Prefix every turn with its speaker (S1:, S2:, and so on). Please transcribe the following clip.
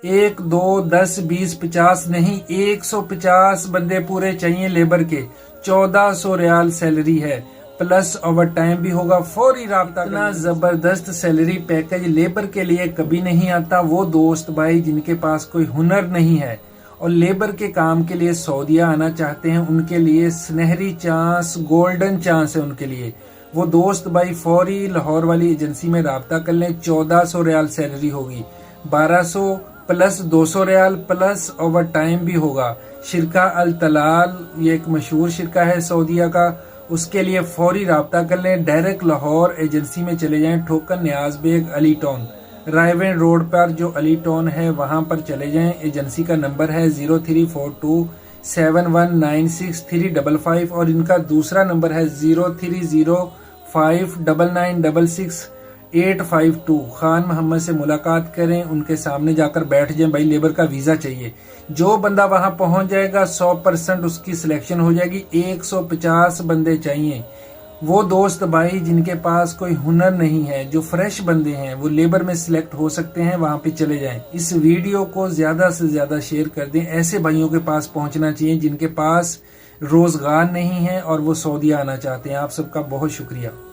S1: 1 2 10 20 50 नहीं, 150 बंदे पूरे चाहिए लेबर के। 1400 रियाल सैलरी है, प्लस ओवर टाइम भी होगा। फौरी राब्ता। इतना जबरदस्त सैलरी पैकेज लेबर के लिए कभी नहीं आता। वो दोस्त भाई जिनके पास कोई हुनर नहीं है और लेबर के काम के लिए सऊदीया आना चाहते हैं, उनके लिए सुनहरी चांस, गोल्डन चांस है उनके लिए। वो दोस्त भाई फौरी लाहौर वाली एजेंसी में राब्ता कर लें। 1400 रियाल सैलरी होगी, 1200 प्लस 200 रियाल प्लस ओवर टाइम भी होगा। शिरका अल तलाल, ये एक मशहूर शिरका है सऊदीया का, उसके लिए फौरी राब्ता कर लें। डायरेक्ट लाहौर एजेंसी में चले जाएं, ठोकर न्याज बेग अली टाउन, रायवेन रोड पर जो अली टाउन है वहां पर चले जाएं। एजेंसी का नंबर है 03427196 और इनका दूसरा नंबर है 03059966 खान मोहम्मद से मुलाकात करें, उनके सामने जाकर बैठ जाएं। भाई लेबर का वीजा चाहिए। जो बंदा वहां पहुंच जाएगा 100% उसकी सिलेक्शन हो जाएगी। 150 बंदे चाहिए। वो दोस्त भाई जिनके पास कोई हुनर नहीं है, जो फ्रेश बंदे हैं, वो लेबर में सिलेक्ट हो सकते हैं, वहां पे चले जाएं। इस वीडियो को ज्यादा से ज्यादा शेयर कर दें। ऐसे भाइयों के पास पहुंचना चाहिए जिनके पास रोजगार नहीं है और वो सऊदी आना चाहते हैं। आप सबका बहुत शुक्रिया।